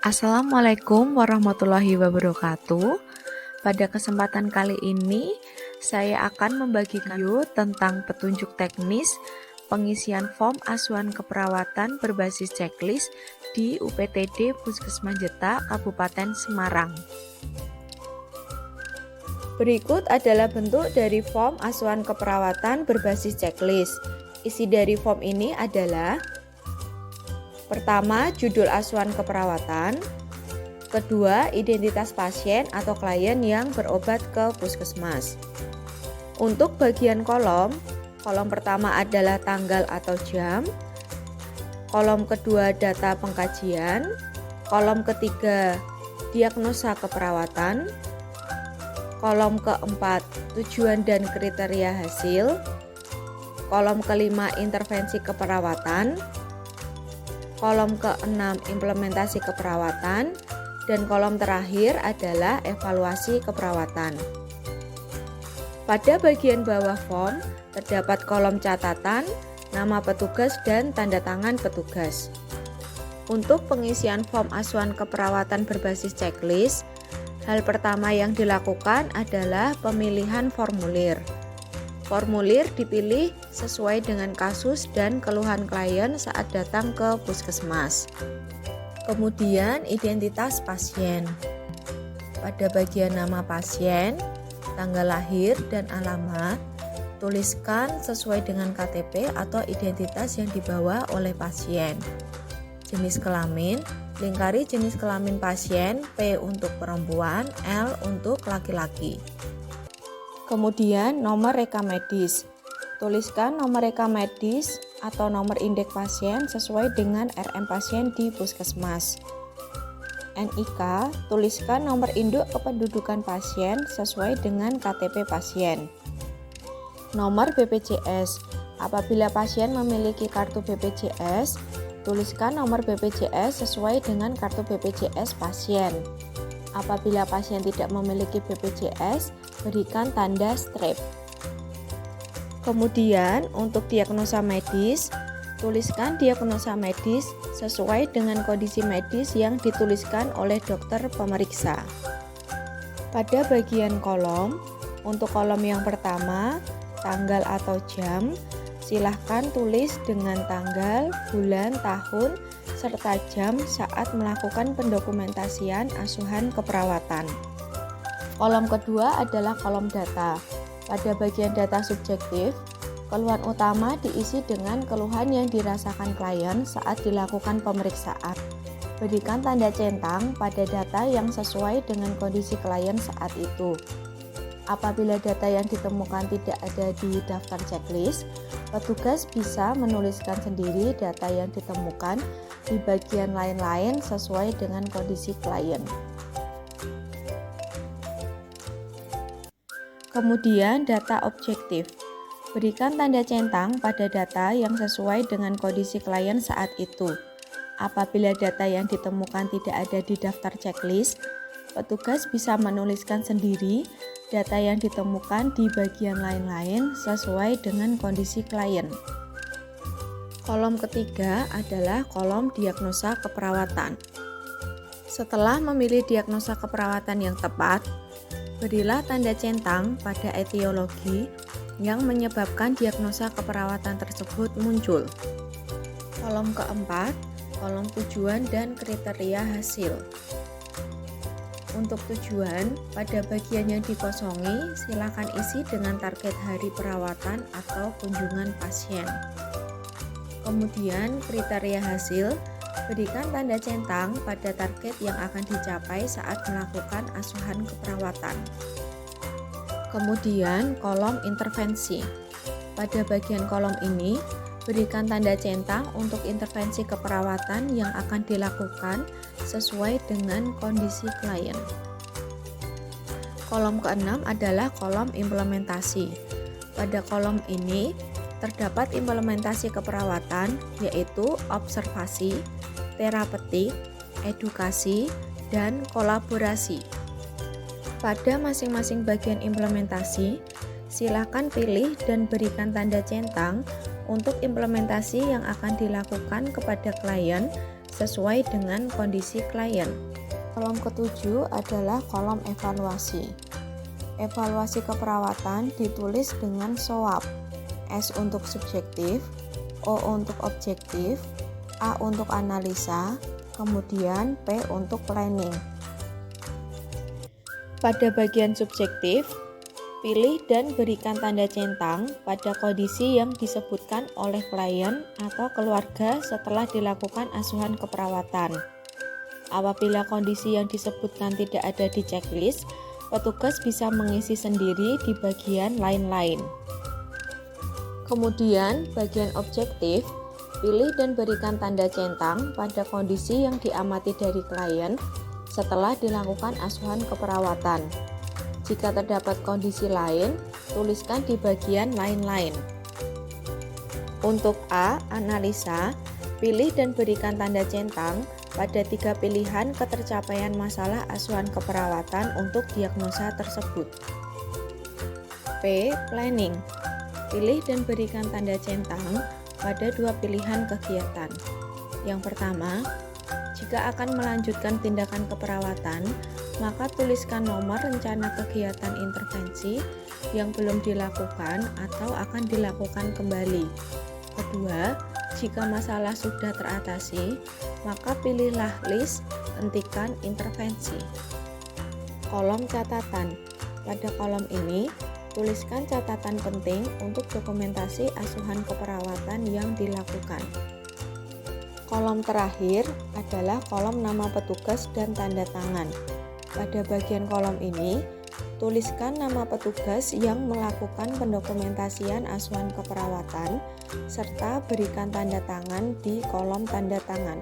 Assalamualaikum warahmatullahi wabarakatuh. Pada kesempatan kali ini, saya akan membagikan video tentang petunjuk teknis pengisian form asuhan keperawatan berbasis checklist di UPTD Puskesmas Jeta, Kabupaten Semarang. Berikut adalah bentuk dari form asuhan keperawatan berbasis checklist. Isi dari form ini adalah: pertama, judul asuhan keperawatan. Kedua, identitas pasien atau klien yang berobat ke puskesmas. Untuk bagian kolom pertama adalah tanggal atau jam. Kolom kedua data pengkajian. Kolom ketiga diagnosa keperawatan. Kolom keempat tujuan dan kriteria hasil. Kolom kelima intervensi keperawatan. Kolom keenam implementasi keperawatan, dan kolom terakhir adalah evaluasi keperawatan. Pada bagian bawah form terdapat kolom catatan, nama petugas, dan tanda tangan petugas. Untuk pengisian form asuhan keperawatan berbasis checklist, hal pertama yang dilakukan adalah pemilihan formulir. Formulir dipilih sesuai dengan kasus dan keluhan klien saat datang ke puskesmas. Kemudian identitas pasien. Pada bagian nama pasien, tanggal lahir dan alamat, tuliskan sesuai dengan KTP atau identitas yang dibawa oleh pasien. Jenis kelamin, lingkari jenis kelamin pasien, P untuk perempuan, L untuk laki-laki. Kemudian nomor rekam medis. Tuliskan nomor rekam medis atau nomor indeks pasien sesuai dengan RM pasien di puskesmas. NIK, tuliskan nomor induk kependudukan pasien sesuai dengan KTP pasien. Nomor BPJS. Apabila pasien memiliki kartu BPJS, tuliskan nomor BPJS sesuai dengan kartu BPJS pasien. Apabila pasien tidak memiliki BPJS, berikan tanda strip. Kemudian untuk diagnosa medis, tuliskan diagnosa medis sesuai dengan kondisi medis yang dituliskan oleh dokter pemeriksa. Pada bagian kolom, untuk kolom yang pertama, tanggal atau jam, silahkan tulis dengan tanggal, bulan, tahun, serta jam saat melakukan pendokumentasian asuhan keperawatan. Kolom kedua adalah kolom data. Pada bagian data subjektif, keluhan utama diisi dengan keluhan yang dirasakan klien saat dilakukan pemeriksaan. Berikan tanda centang pada data yang sesuai dengan kondisi klien saat itu. Apabila data yang ditemukan tidak ada di daftar checklist, petugas bisa menuliskan sendiri data yang ditemukan di bagian lain-lain sesuai dengan kondisi klien. Kemudian data objektif. Berikan tanda centang pada data yang sesuai dengan kondisi klien saat itu. Apabila data yang ditemukan tidak ada di daftar checklist, petugas bisa menuliskan sendiri data yang ditemukan di bagian lain-lain sesuai dengan kondisi klien. Kolom ketiga adalah kolom diagnosa keperawatan. Setelah memilih diagnosa keperawatan yang tepat, berilah tanda centang pada etiologi yang menyebabkan diagnosa keperawatan tersebut muncul. Kolom keempat, kolom tujuan dan kriteria hasil. Untuk tujuan, pada bagian yang dikosongi, silakan isi dengan target hari perawatan atau kunjungan pasien. Kemudian, kriteria hasil, berikan tanda centang pada target yang akan dicapai saat melakukan asuhan keperawatan. Kemudian, kolom intervensi. Pada bagian kolom ini, berikan tanda centang untuk intervensi keperawatan yang akan dilakukan sesuai dengan kondisi klien. Kolom keenam adalah kolom implementasi. Pada kolom ini terdapat implementasi keperawatan, yaitu observasi, terapeutik, edukasi, dan kolaborasi. Pada masing-masing bagian implementasi, silakan pilih dan berikan tanda centang untuk implementasi yang akan dilakukan kepada klien sesuai dengan kondisi klien. Kolom ketujuh adalah kolom evaluasi. Evaluasi keperawatan ditulis dengan SOAP. S untuk subjektif, O untuk objektif, A untuk analisa, kemudian P untuk planning. Pada bagian subjektif, pilih dan berikan tanda centang pada kondisi yang disebutkan oleh klien atau keluarga setelah dilakukan asuhan keperawatan. Apabila kondisi yang disebutkan tidak ada di checklist, petugas bisa mengisi sendiri di bagian lain-lain. Kemudian, bagian objektif, pilih dan berikan tanda centang pada kondisi yang diamati dari klien setelah dilakukan asuhan keperawatan. Jika terdapat kondisi lain, tuliskan di bagian lain-lain. Untuk A, analisa, pilih dan berikan tanda centang pada 3 pilihan ketercapaian masalah asuhan keperawatan untuk diagnosa tersebut. P, planning. Pilih dan berikan tanda centang pada 2 pilihan kegiatan. Yang pertama, jika akan melanjutkan tindakan keperawatan, maka tuliskan nomor rencana kegiatan intervensi yang belum dilakukan atau akan dilakukan kembali. Kedua, jika masalah sudah teratasi, maka pilihlah list hentikan intervensi. Kolom catatan. Pada kolom ini, tuliskan catatan penting untuk dokumentasi asuhan keperawatan yang dilakukan. Kolom terakhir adalah kolom nama petugas dan tanda tangan. Pada bagian kolom ini, tuliskan nama petugas yang melakukan pendokumentasian asuhan keperawatan serta berikan tanda tangan di kolom tanda tangan.